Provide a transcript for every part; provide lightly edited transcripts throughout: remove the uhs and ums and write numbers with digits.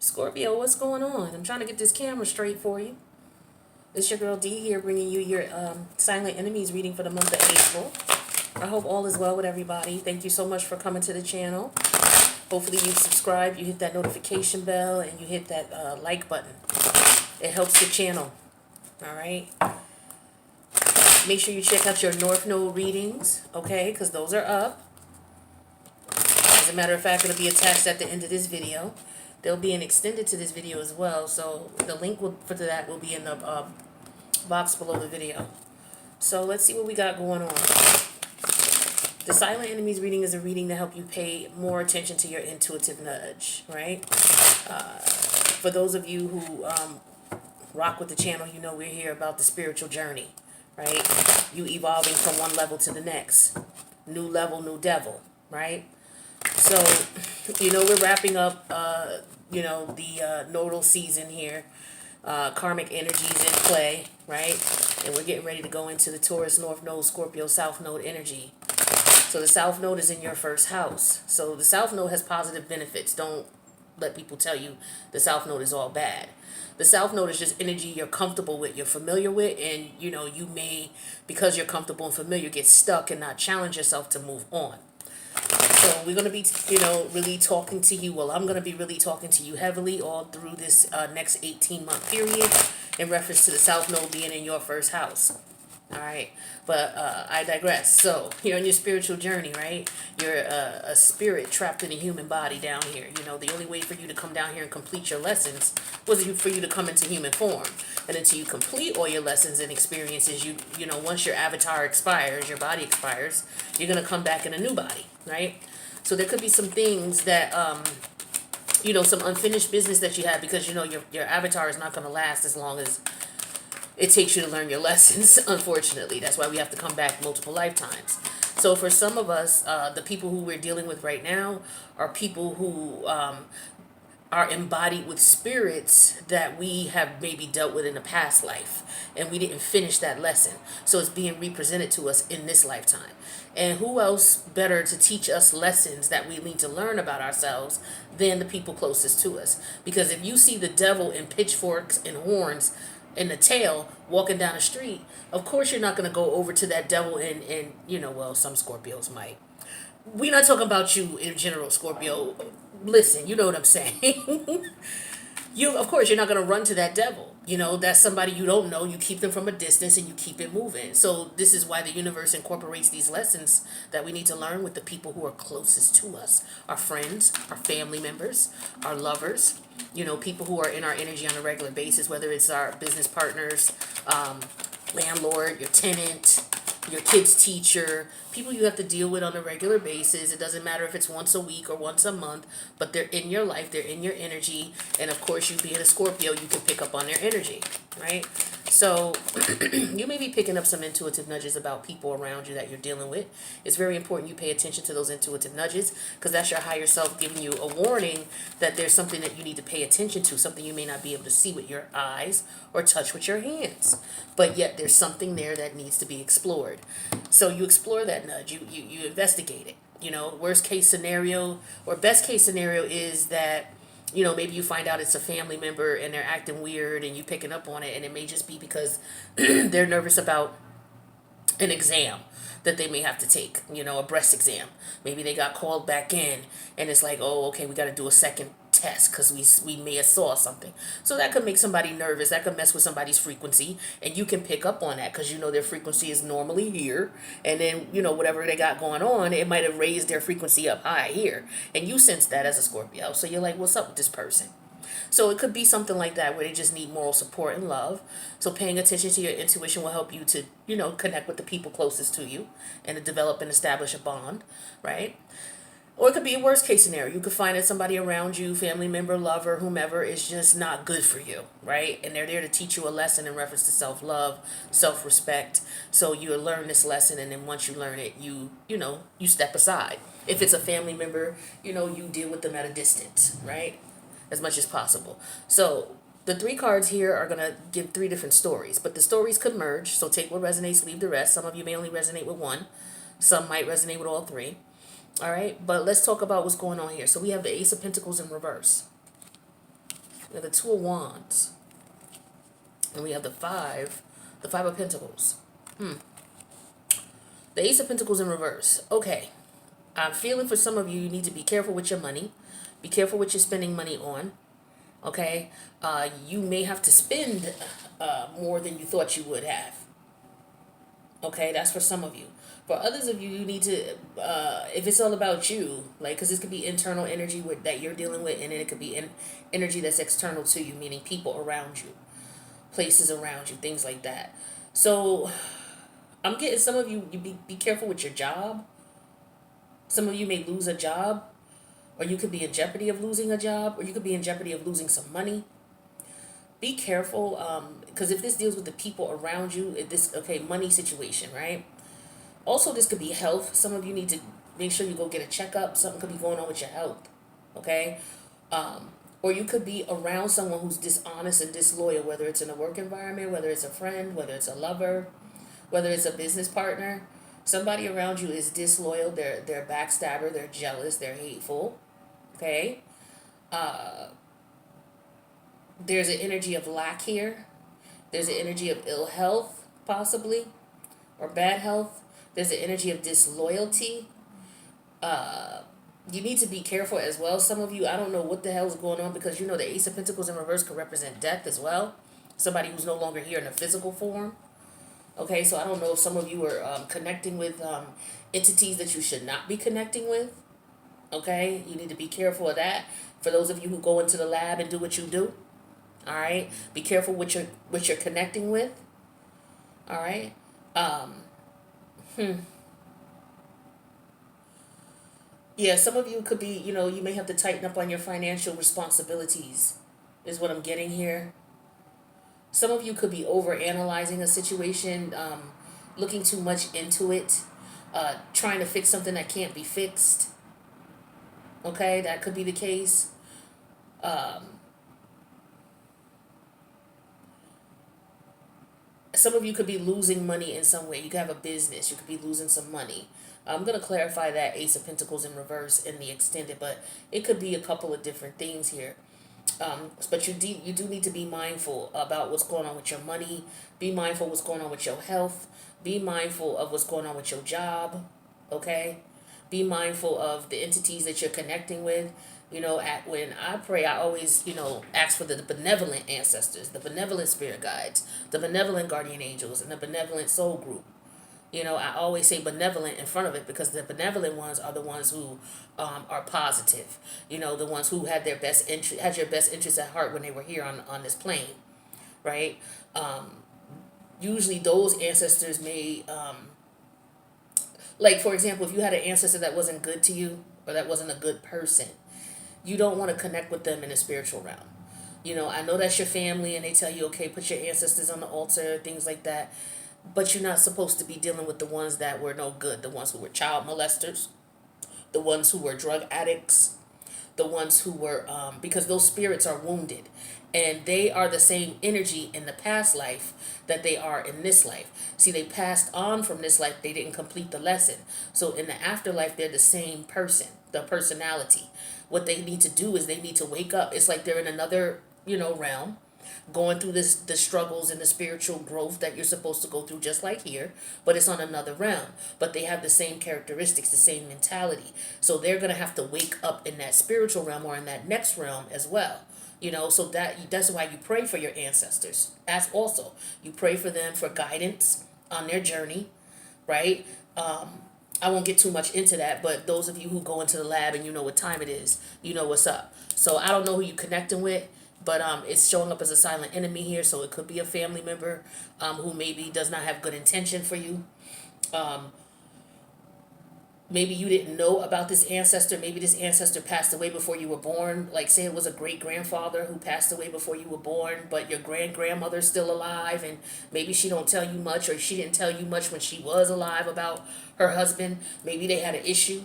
Scorpio, what's going on? I'm trying to get this camera straight for you. It's your girl D here bringing you your Silent Enemies reading for the month of April. I hope all is well with everybody. Thank you so much for coming to the channel. Hopefully you subscribe, you hit that notification bell, and you hit that like button. It helps the channel. Alright? Make sure you check out your North Node readings, okay? Because those are up. As a matter of fact, it'll be attached at the end of this video. There'll be an extended to this video as well, so the link for that will be in the box below the video. So let's see what we got going on. The Silent Enemies reading is a reading to help you pay more attention to your intuitive nudge, right? For those of you who rock with the channel, you know we're here about the spiritual journey, right? You evolving from one level to the next. New level, new devil, right? So, you know, we're wrapping up, the nodal season here. Karmic energies in play, right? And we're getting ready to go into the Taurus North Node, Scorpio South Node energy. So the South Node is in your first house. So the South Node has positive benefits. Don't let people tell you the South Node is all bad. The South Node is just energy you're comfortable with, you're familiar with, and, you know, you may, because you're comfortable and familiar, get stuck and not challenge yourself to move on. So we're going to be, really talking to you. Well, I'm going to be really talking to you heavily all through this next 18-month period in reference to the South Node being in your first house. All right. But I digress. So you're on your spiritual journey, right? You're a spirit trapped in a human body down here. You know, the only way for you to come down here and complete your lessons was for you to come into human form. And until you complete all your lessons and experiences, you know, once your avatar expires, your body expires, you're going to come back in a new body, right? So there could be some things that, some unfinished business that you have because, you know, your avatar is not going to last as long as it takes you to learn your lessons, unfortunately. That's why we have to come back multiple lifetimes. So for some of us, the people who we're dealing with right now are people who are embodied with spirits that we have maybe dealt with in a past life, and we didn't finish that lesson. So it's being represented to us in this lifetime. And who else better to teach us lessons that we need to learn about ourselves than the people closest to us? Because if you see the devil in pitchforks and horns in the tail walking down the street, of course you're not going to go over to that devil and some Scorpios might. We're not talking about you in general, Scorpio. Listen, you know what I'm saying. Of course, you're not going to run to that devil. You know, that's somebody you don't know. You keep them from a distance and you keep it moving. So this is why the universe incorporates these lessons that we need to learn with the people who are closest to us. Our friends, our family members, our lovers, people who are in our energy on a regular basis, whether it's our business partners, landlord, your tenant, your kid's teacher, people you have to deal with on a regular basis. It doesn't matter if it's once a week or once a month, but they're in your life, they're in your energy, and of course, you being a Scorpio, you can pick up on their energy, right? So you may be picking up some intuitive nudges about people around you that you're dealing with. It's very important you pay attention to those intuitive nudges because that's your higher self giving you a warning that there's something that you need to pay attention to, something you may not be able to see with your eyes or touch with your hands. But yet there's something there that needs to be explored. So you explore that nudge, you investigate it. Worst case scenario or best case scenario is that maybe you find out it's a family member and they're acting weird and you picking up on it, and it may just be because they're nervous about an exam that they may have to take, a breast exam. Maybe they got called back in and it's like, oh, okay, we got to do a second test because we may have saw something. So that could make somebody nervous. That could mess with somebody's frequency, and you can pick up on that because their frequency is normally here, and then whatever they got going on, it might have raised their frequency up high here, and you sense that as a Scorpio. So you're like, what's up with this person? So it could be something like that where they just need moral support and love. So paying attention to your intuition will help you to, connect with the people closest to you and to develop and establish a bond, right? Or it could be a worst case scenario. You could find that somebody around you, family member, lover, whomever, is just not good for you, right? And they're there to teach you a lesson in reference to self-love, self-respect. So you learn this lesson, and then once you learn it, you step aside. If it's a family member, you deal with them at a distance, right? As much as possible. So the 3 cards here are going to give 3 different stories, but the stories could merge. So take what resonates, leave the rest. Some of you may only resonate with one. Some might resonate with all 3. All right, but let's talk about what's going on here. So we have the Ace of Pentacles in reverse. We have the Two of Wands. And we have the Five of Pentacles. The Ace of Pentacles in reverse. Okay. I'm feeling for some of you, you need to be careful with your money. Be careful what you're spending money on. Okay? You may have to spend more than you thought you would have. Okay? That's for some of you. For others of you, you need to, if it's all about you, like, because this could be internal energy that you're dealing with, and then it could be energy that's external to you, meaning people around you, places around you, things like that. So I'm getting some of you, be careful with your job. Some of you may lose a job, or you could be in jeopardy of losing a job, or you could be in jeopardy of losing some money. Be careful, because if this deals with the people around you, money situation, right? Also, this could be health. Some of you need to make sure you go get a checkup. Something could be going on with your health, okay? Or you could be around someone who's dishonest and disloyal, whether it's in a work environment, whether it's a friend, whether it's a lover, whether it's a business partner. Somebody around you is disloyal, they're a backstabber, they're jealous, they're hateful, okay? There's an energy of lack here. There's an energy of ill health, possibly, or bad health. There's an energy of disloyalty. You need to be careful as well. Some of you, I don't know what the hell is going on, because you know the Ace of Pentacles in reverse could represent death as well. Somebody who's no longer here in a physical form. Okay, so I don't know if some of you are connecting with entities that you should not be connecting with. Okay, you need to be careful of that. For those of you who go into the lab and do what you do, all right, be careful what you're connecting with. All right. Yeah, some of you could be, you may have to tighten up on your financial responsibilities, is what I'm getting here. Some of you could be over analyzing a situation, looking too much into it, trying to fix something that can't be fixed. Okay, that could be the case. Some of you could be losing money in some way. You could have a business. You could be losing some money. I'm going to clarify that Ace of Pentacles in reverse in the extended, but it could be a couple of different things here. But you do need to be mindful about what's going on with your money. Be mindful what's going on with your health. Be mindful of what's going on with your job. Okay? Be mindful of the entities that you're connecting with. When I pray, I always, ask for the benevolent ancestors, the benevolent spirit guides, the benevolent guardian angels, and the benevolent soul group. I always say benevolent in front of it, because the benevolent ones are the ones who are positive. The ones who had your best interest at heart when they were here on this plane, right? Usually those ancestors may, like, for example, if you had an ancestor that wasn't good to you, or that wasn't a good person, you don't want to connect with them in the spiritual realm. I know that's your family, and they tell you, okay, put your ancestors on the altar, things like that. But you're not supposed to be dealing with the ones that were no good, the ones who were child molesters, the ones who were drug addicts, the ones who were, because those spirits are wounded. And they are the same energy in the past life that they are in this life. See, they passed on from this life. They didn't complete the lesson. So in the afterlife, they're the same person, the personality. What they need to do is they need to wake up. It's like they're in another, realm, going through the struggles and the spiritual growth that you're supposed to go through, just like here, but it's on another realm. But they have the same characteristics, the same mentality. So they're going to have to wake up in that spiritual realm, or in that next realm as well. So that's why you pray for your ancestors. As also, you pray for them for guidance on their journey, right? I won't get too much into that, but those of you who go into the lab and you know what time it is, you know what's up. So I don't know who you're connecting with, but it's showing up as a silent enemy here. So it could be a family member who maybe does not have good intention for you. Maybe you didn't know about this ancestor. Maybe this ancestor passed away before you were born. Like, say it was a great-grandfather who passed away before you were born, but your grand-grandmother's still alive, and maybe she don't tell you much, or she didn't tell you much when she was alive about her husband. Maybe they had an issue,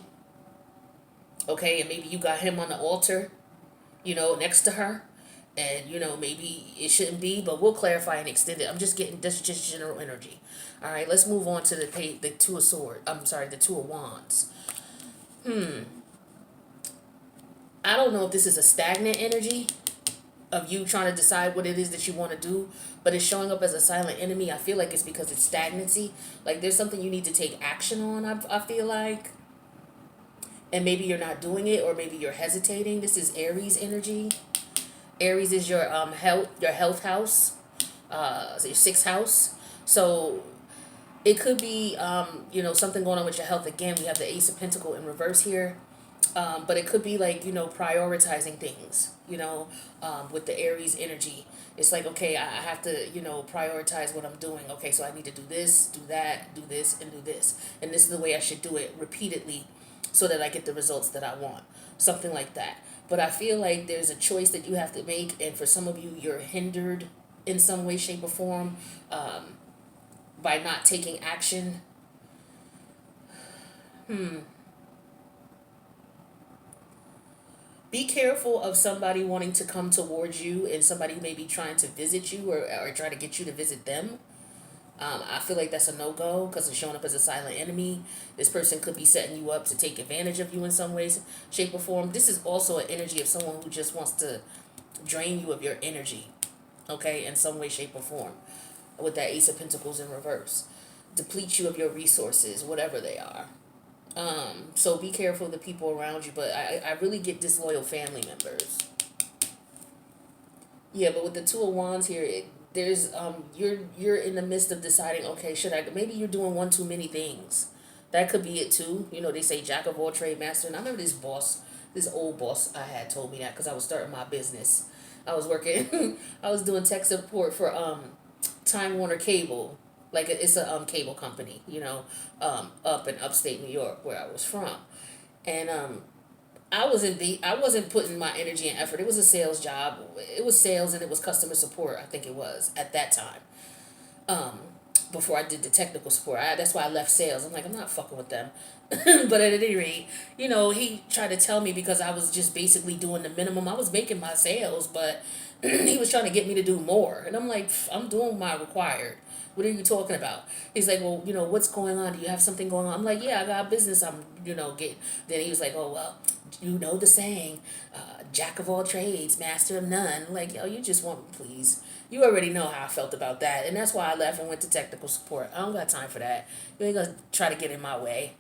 okay, and maybe you got him on the altar, next to her, and, maybe it shouldn't be, but we'll clarify and extend it. I'm just getting just general energy. All right, let's move on to the Two of Swords. The Two of Wands. I don't know if this is a stagnant energy, of you trying to decide what it is that you want to do, but it's showing up as a silent enemy. I feel like it's because it's stagnancy. Like there's something you need to take action on, I feel like. And maybe you're not doing it, or maybe you're hesitating. This is Aries energy. Aries is your health house, so your sixth house. So it could be something going on with your health. Again, we have the Ace of Pentacles in reverse here. But it could be like, prioritizing things, with the Aries energy. It's like, okay, I have to, prioritize what I'm doing. Okay, so I need to do this, do that, do this, and do this. And this is the way I should do it repeatedly so that I get the results that I want. Something like that. But I feel like there's a choice that you have to make. And for some of you, you're hindered in some way, shape, or form by not taking action. Be careful of somebody wanting to come towards you and somebody maybe trying to visit you or try to get you to visit them. I feel like that's a no-go because it's showing up as a silent enemy. This person could be setting you up to take advantage of you in some ways, shape, or form. This is also an energy of someone who just wants to drain you of your energy, okay, in some way, shape, or form, with that Ace of Pentacles in reverse. Deplete you of your resources, whatever they are. So be careful of the people around you, but I really get disloyal family members. Yeah, but with the Two of Wands here, there's you're in the midst of deciding, okay, maybe you're doing one too many things. That could be it too. They say jack of all trade, master. And I remember this old boss I had told me that because I was starting my business. I was working, I was doing tech support for Time Warner Cable. Like it's a cable company, up in upstate New York where I was from, and I wasn't putting my energy and effort. It was a sales job. It was sales and it was customer support. I think it was at that time. Before I did the technical support, that's why I left sales. I'm like, I'm not fucking with them. But at any rate, he tried to tell me because I was just basically doing the minimum. I was making my sales, but he was trying to get me to do more. And I'm like, I'm doing my required. What are you talking about? He's like, well, what's going on? Do you have something going on? I'm like, yeah, I got a business. I'm, getting. Then he was like, oh, well, the saying, jack of all trades, master of none. I'm like, yo, you just want, please. You already know how I felt about that. And that's why I left and went to technical support. I don't got time for that. You ain't going to try to get in my way.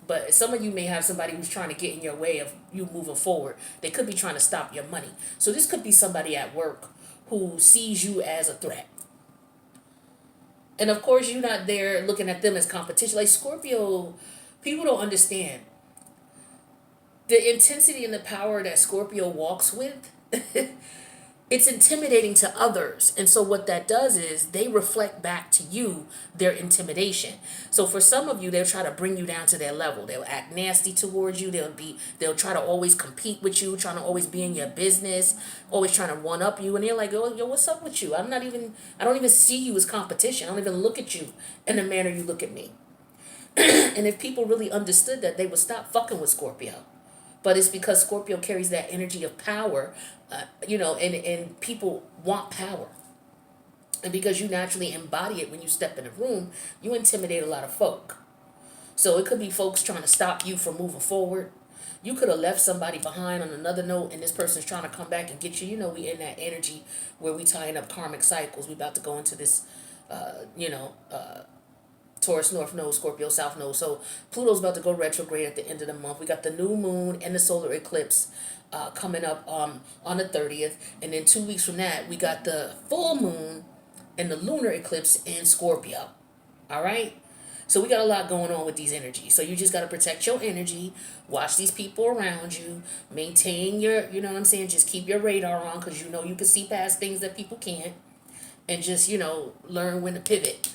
But some of you may have somebody who's trying to get in your way of you moving forward. They could be trying to stop your money. So this could be somebody at work who sees you as a threat. And of course, you're not there looking at them as competition. Like Scorpio, people don't understand the intensity and the power that Scorpio walks with. It's intimidating to others. And so what that does is they reflect back to you their intimidation. So for some of you, they'll try to bring you down to their level. They'll act nasty towards you. They'll try to always compete with you, trying to always be in your business, always trying to one up you. And they're like, oh, yo, what's up with you? I don't even see you as competition. I don't even look at you in the manner you look at me. And if people really understood that, they would stop fucking with Scorpio. But it's because Scorpio carries that energy of power, and people want power. And because you naturally embody it when you step in a room, you intimidate a lot of folk. So it could be folks trying to stop you from moving forward. You could have left somebody behind on another note, and this person's trying to come back and get you. We in that energy where we tying up karmic cycles. We about to go into this, Taurus North Node, Scorpio South Node. So Pluto's about to go retrograde at the end of the month. We got the new moon and the solar eclipse coming up on the 30th. And then 2 weeks from that, we got the full moon and the lunar eclipse in Scorpio. All right? So we got a lot going on with these energies. So you just got to protect your energy, watch these people around you, maintain your, just keep your radar on because you can see past things that people can't, and just, learn when to pivot.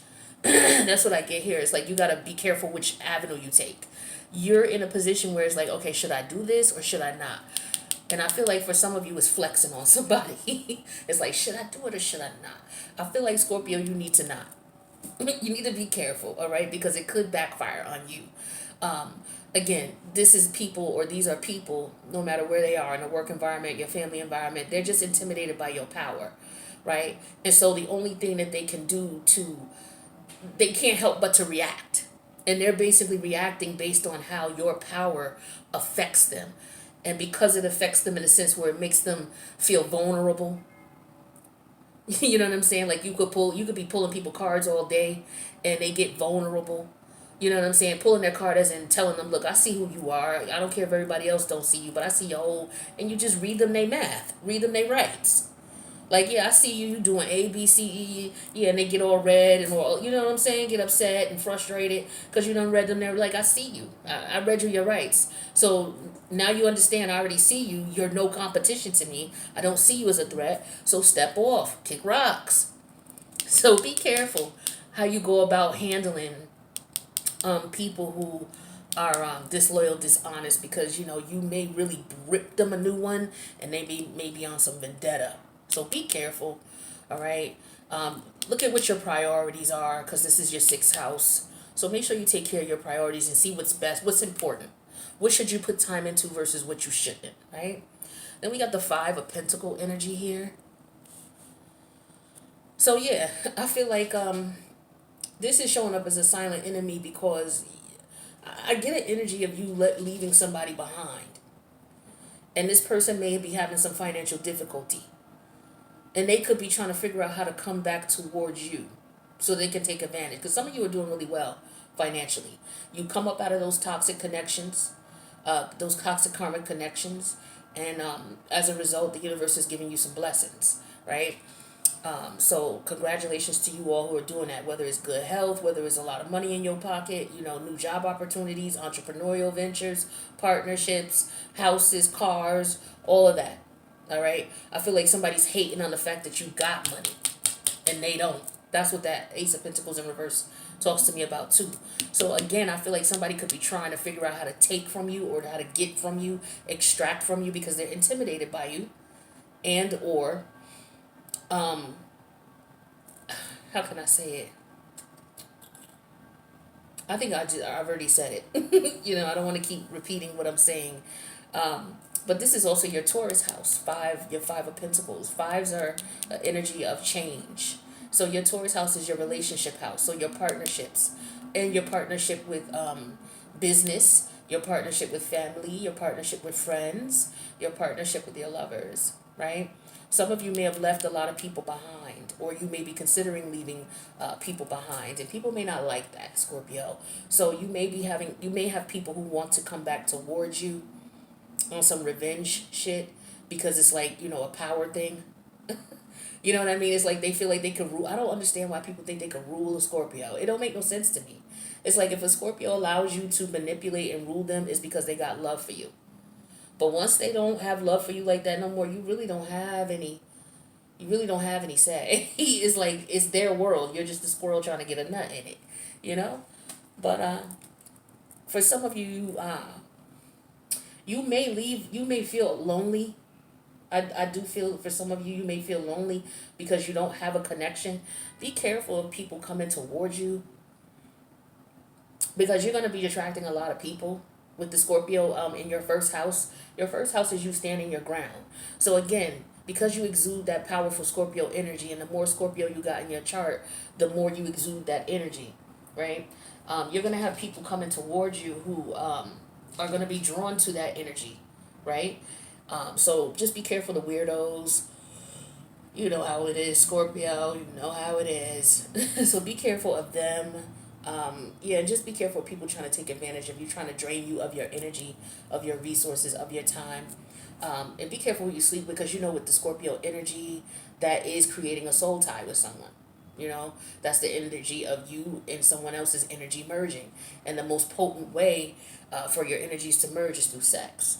That's what I get here. It's like you got to be careful which avenue you take. You're in a position where it's like, okay, should I do this or should I not? And I feel like for some of you, it's flexing on somebody. It's like, should I do it or should I not? I feel like Scorpio, you need to not. You need to be careful, all right? Because it could backfire on you. Again, these are people, no matter where they are, in a work environment, your family environment, they're just intimidated by your power, right? And so the only thing that they can do they can't help but to react. And they're basically reacting based on how your power affects them. And because it affects them in a sense where it makes them feel vulnerable, You know what I'm saying? Like you could be pulling people cards all day, and they get vulnerable. You know what I'm saying? Pulling their card as in telling them, look, I see who you are. I don't care if everybody else don't see you, but I see your whole. And you just read them they math, read them they rights. Like, yeah, I see you doing A, B, C, E. Yeah, and they get all red and all, you know what I'm saying? Get upset and frustrated because you done read them. They're like, I see you. I read you your rights. So now you understand. I already see you. You're no competition to me. I don't see you as a threat. So step off. Kick rocks. So be careful how you go about handling people who are disloyal, dishonest, because you know you may really rip them a new one, and they may be on some vendetta. So be careful. All right. Look at what your priorities are, because this is your sixth house. So make sure you take care of your priorities and see what's best, what's important. What should you put time into versus what you shouldn't, right? Then we got the Five of Pentacle energy here. So yeah, I feel like this is showing up as a silent enemy because I get an energy of you leaving somebody behind. And this person may be having some financial difficulty. And they could be trying to figure out how to come back towards you so they can take advantage. Because some of you are doing really well financially. You come up out of those toxic connections, those toxic karmic connections. And as a result, the universe is giving you some blessings, right? So congratulations to you all who are doing that, whether it's good health, whether it's a lot of money in your pocket, you know, new job opportunities, entrepreneurial ventures, partnerships, houses, cars, all of that. All right. I feel like somebody's hating on the fact that you got money and they don't. That's what that Ace of Pentacles in reverse talks to me about too. So again, I feel like somebody could be trying to figure out how to take from you or how to get from you, extract from you because they're intimidated by you and or um how can I say it? I think I've already said it. You know, I don't want to keep repeating what I'm saying. But this is also your Taurus house, your Five of Pentacles. Fives are energy of change. So your Taurus house is your relationship house. So your partnerships and your partnership with business, your partnership with family, your partnership with friends, your partnership with your lovers, right? Some of you may have left a lot of people behind, or you may be considering leaving people behind, and people may not like that, Scorpio. So you may have people who want to come back towards you on some revenge shit because it's like, you know, a power thing. You know what I mean? It's like they feel like they can rule. I don't understand why people think they can rule a Scorpio. It don't make no sense to me. It's like if a Scorpio allows you to manipulate and rule them, it's because they got love for you. But once they don't have love for you like that no more, you really don't have any. You really don't have any say. It's like it's their world. You're just a squirrel trying to get a nut in it, you know. But for some of you, you may leave. You may feel lonely. I do feel for some of you, you may feel lonely because you don't have a connection. Be careful of people coming towards you because you're going to be attracting a lot of people with the Scorpio in your first house. Your first house is you standing your ground. So again, because you exude that powerful Scorpio energy, and the more Scorpio you got in your chart, the more you exude that energy, right? You're going to have people coming towards you who are going to be drawn to that energy, right? So just be careful of the weirdos. You know how it is, Scorpio. You know how it is. So be careful of them. Yeah, and just be careful of people trying to take advantage of you, trying to drain you of your energy, of your resources, of your time. And be careful who you sleep with because you know with the Scorpio energy, that is creating a soul tie with someone. You know, that's the energy of you and someone else's energy merging. And the most potent way for your energies to merge is through sex.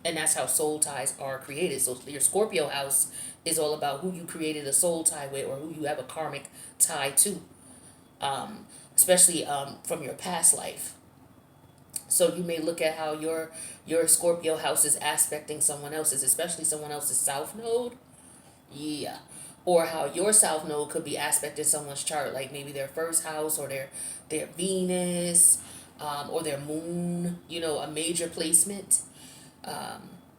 And that's how soul ties are created. So your Scorpio house is all about who you created a soul tie with or who you have a karmic tie to, especially from your past life. So you may look at how your Scorpio house is aspecting someone else's, especially someone else's south node. Yeah. Or how your south node could be aspecting someone's chart, like maybe their first house or their Venus, or their moon, you know, a major placement.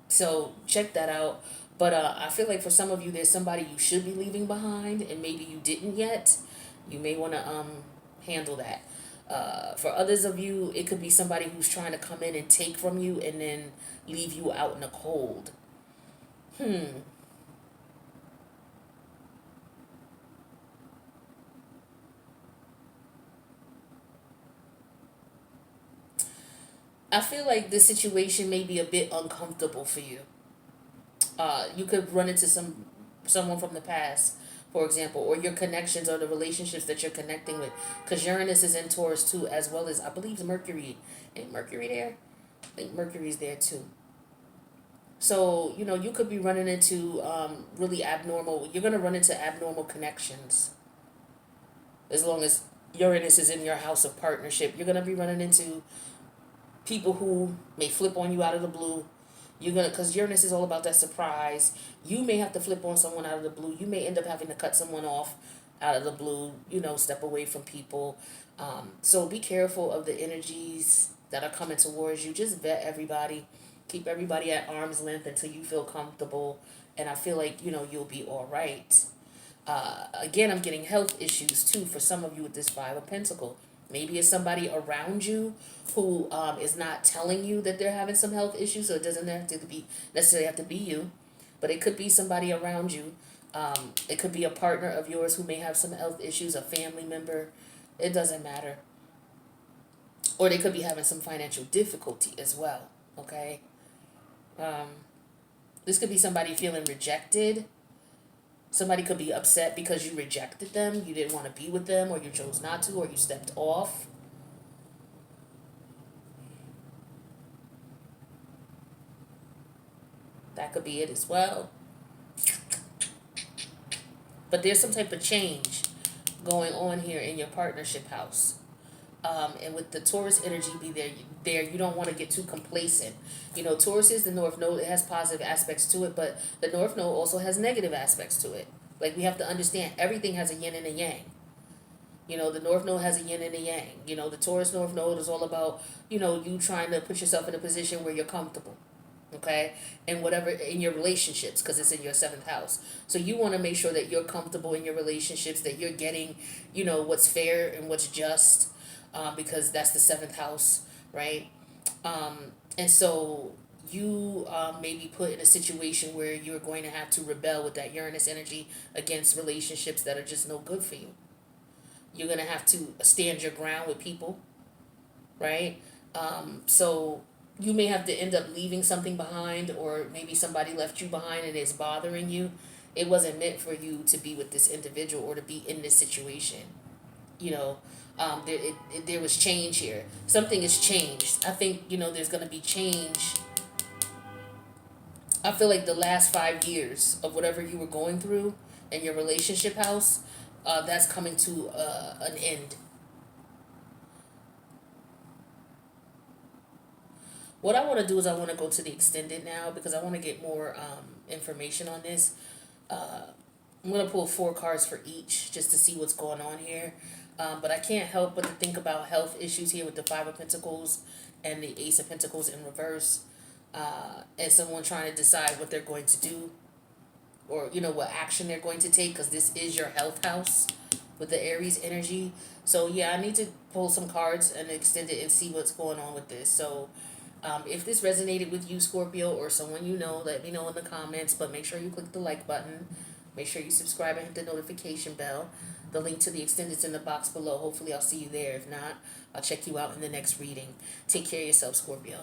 So check that out. But I feel like for some of you, there's somebody you should be leaving behind, and maybe you didn't yet. You may want to handle that. For others of you, it could be somebody who's trying to come in and take from you and then leave you out in the cold. I feel like this situation may be a bit uncomfortable for you. You could run into someone from the past, for example, or your connections or the relationships that you're connecting with, because Uranus is in Taurus too, as well as I believe Mercury. Ain't Mercury there? I think Mercury's there too. So you could be running into really abnormal. You're gonna run into abnormal connections, as long as Uranus is in your house of partnership. You're gonna be running into people who may flip on you out of the blue. Because Uranus is all about that surprise. You may have to flip on someone out of the blue. You may end up having to cut someone off out of the blue. Step away from people. So be careful of the energies that are coming towards you. Just vet everybody. Keep everybody at arm's length until you feel comfortable. And I feel like, you'll be all right. Again, I'm getting health issues too for some of you with this Five of Pentacles. Maybe it's somebody around you who is not telling you that they're having some health issues, so it doesn't necessarily have to be you, but it could be somebody around you. It could be a partner of yours who may have some health issues, a family member. It doesn't matter. Or they could be having some financial difficulty as well, okay? This could be somebody feeling rejected. Somebody could be upset because you rejected them, you didn't want to be with them, or you chose not to, or you stepped off. That could be it as well. But there's some type of change going on here in your partnership house. And with the Taurus energy be there, you don't want to get too complacent. Taurus is the North Node. It has positive aspects to it, but the North Node also has negative aspects to it. Like, we have to understand everything has a yin and a yang. The North Node has a yin and a yang. The Taurus North Node is all about, you trying to put yourself in a position where you're comfortable. Okay? And whatever, in your relationships, because it's in your 7th house. So you want to make sure that you're comfortable in your relationships, that you're getting, what's fair and what's just. Because that's the 7th house, right? And so you may be put in a situation where you're going to have to rebel with that Uranus energy against relationships that are just no good for you. You're going to have to stand your ground with people, right? So you may have to end up leaving something behind, or maybe somebody left you behind and it's bothering you. It wasn't meant for you to be with this individual or to be in this situation. There was change here. Something has changed. I think, there's going to be change. I feel like the last 5 years of whatever you were going through in your relationship house, that's coming to an end. What I want to do is I want to go to the extended now, because I want to get more information on this. I'm going to pull 4 cards for each just to see what's going on here. But I can't help but to think about health issues here with the Five of Pentacles and the Ace of Pentacles in reverse. And someone trying to decide what they're going to do, or, what action they're going to take, because this is your health house with the Aries energy. So, yeah, I need to pull some cards and extend it and see what's going on with this. So, if this resonated with you, Scorpio, or someone let me know in the comments. But make sure you click the like button. Make sure you subscribe and hit the notification bell. The link to the extended's in the box below. Hopefully I'll see you there. If not, I'll check you out in the next reading. Take care of yourself, Scorpio.